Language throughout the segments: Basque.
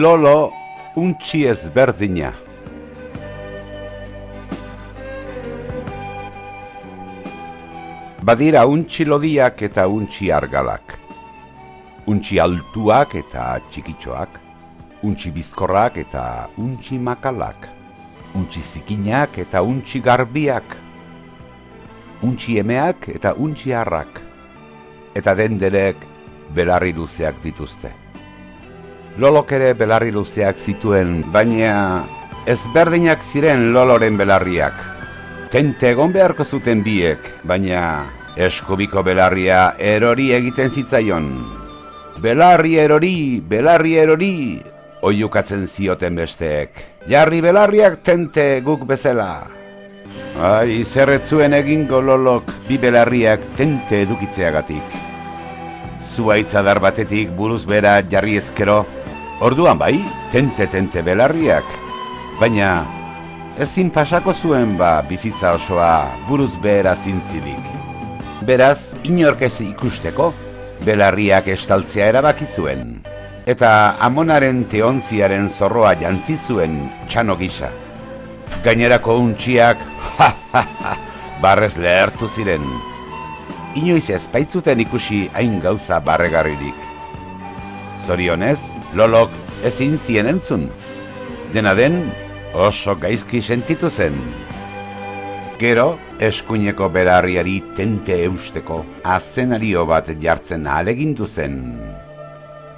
Lolo untxi ezberdina. Badira untxi lodiak eta untxi argalak. Untxi altuak eta txikitxoak. Untxi bizkorrak eta untxi makalak. Untxi zikinak eta untxi garbiak. Untxi emeak eta untxi harrak. Eta dendelek belarri luzeak dituzte. Lolok ere belarri luzeak zituen, baina ezberdinak ziren Loloren belarriak. Tente egon beharko zuten biek, baina eskubiko belarria erori egiten zitzaion. Belarri erori, oiukatzen zioten besteek. Jarri belarriak tente guk bezala. Ai, zerretzuen egingo Lolok bi belarriak tente edukitzeagatik. Zuaitzadar batetik buruz bera jarri ezkero, orduan bai, tente belarriak, baina ezin pasako zuen bizitza osoa buruz behera zintzilik. Beraz, inork ez ikusteko, belarriak estaltzea erabaki zuen, eta amonaren teontziaren zorroa jantzi zuen txano gisa. Gainerako untxiak, barrez lehertu ziren. Inoiz ez baitzuten ikusi hain gauza barregarririk. Zorionez, Lolok ezin zien entzun. Dena den, oso gaizki sentitu zen. Gero, eskuineko belarriari tente eusteko azenario bat jartzen ahalegindu zen.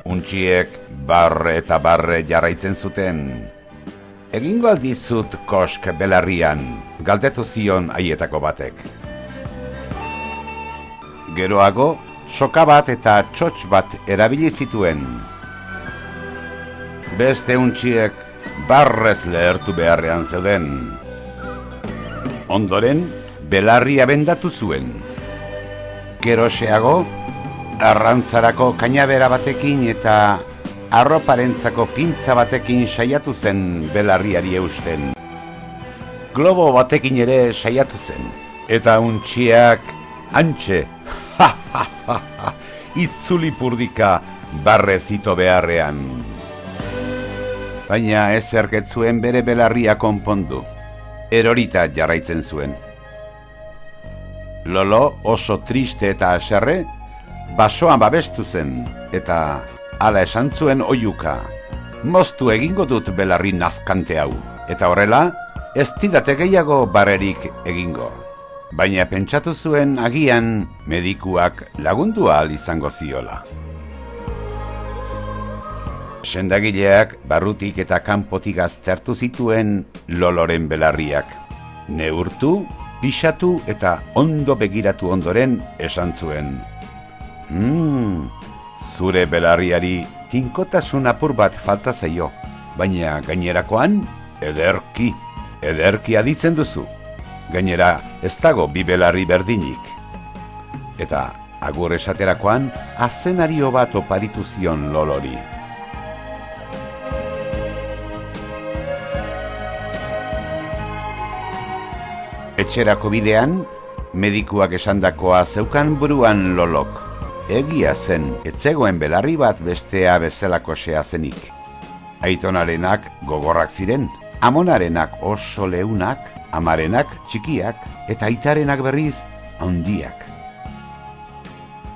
Untxiek barre eta barre jarraitzen zuten. Egingo aldizut kosk belarrian, galdetu zion haietako batek. Geroago, soka bat eta txotx bat erabili zituen. Beste untxiek barrez lehertu beharrean zeuden. Ondoren, belarria bendatu zuen. Geroxeago, arrantzarako kainabera batekin eta arroparentzako pintza batekin saiatu zen belarriari eusten. Globo batekin ere saiatu zen. Eta untxiak antxe, itzuli purdika barrez ito beharrean. Baina ezerket zuen bere belarria konpondu. Erorita jarraitzen zuen. Lolo oso triste eta haserre, basoan babestu zen, eta hala esan zuen oiuka. Moztu egingo dut belarri nazkante hau, eta horrela, ez didate gehiago barrerik egingo. Baina pentsatu zuen agian medikuak lagundu ahal izango ziola. Sendagileak barrutik eta kanpotik aztertu zituen Loloren belarriak. Neurtu, pisatu eta ondo begiratu ondoren esan zuen. Zure belarriari tinkotasun apur bat falta zaio, baina gainerakoan ederki aditzen duzu. Gainera ez dago bi belarri berdinik. Eta agur esaterakoan azenario bat oparitu zion Lolori. Etxerako bidean, medikuak esandakoa zeukan buruan Lolok. Egia zen, etzegoen belarri bat bestea bezalako zenik. Aitonarenak gogorrak ziren, amonarenak oso leunak, amarenak txikiak, eta aitarenak berriz handiak.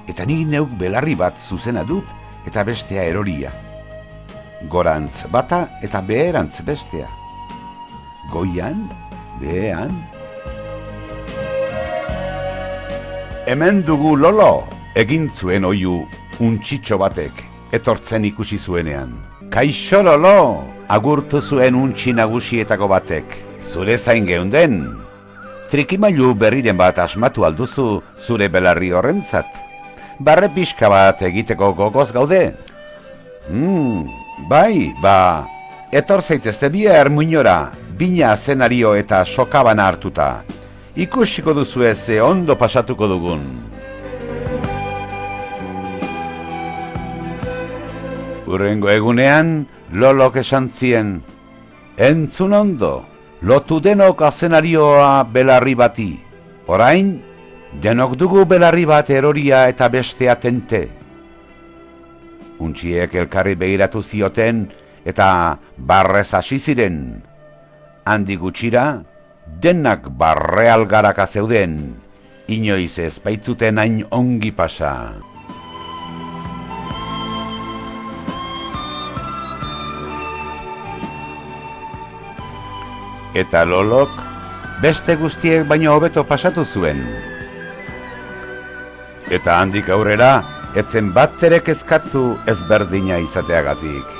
Eta ni neuk belarri bat zuzena dut, eta bestea eroria. Gorantz bata eta beherantz bestea. Goian, behean. Hemen dugu Lolo, egin zuen oihu untxitxo batek, etortzen ikusi zuenean. Kaixo Lolo, agurtu zuen untxi nagusietako batek. Zure zain geunden. Trikimailu berriren bat asmatu alduzu zure belarri horrentzat. Barre pixka bat egiteko gogoz gaude. Bai, etor zaitezte bihar muinora, bina zenario eta sokabana hartuta. Ikusiko duzu ze ondo pasatuko dugun. Hurrengo egunean, Lolok esan zien, entzun ondo, lotu denok azenarioa belarri bati. Orain, denok dugu belarri bat eroria eta bestea tente. Untxiek elkarri begiratu zioten eta barrez hasi ziren. Handi gutxira, denak barrealgaraka zeuden, inoiz ez baitzuten hain ongi pasa. Eta Lolok beste guztiek baino hobeto pasatu zuen. Eta handik aurrera, etzen bat ere kezkatu ezberdina izateagatik.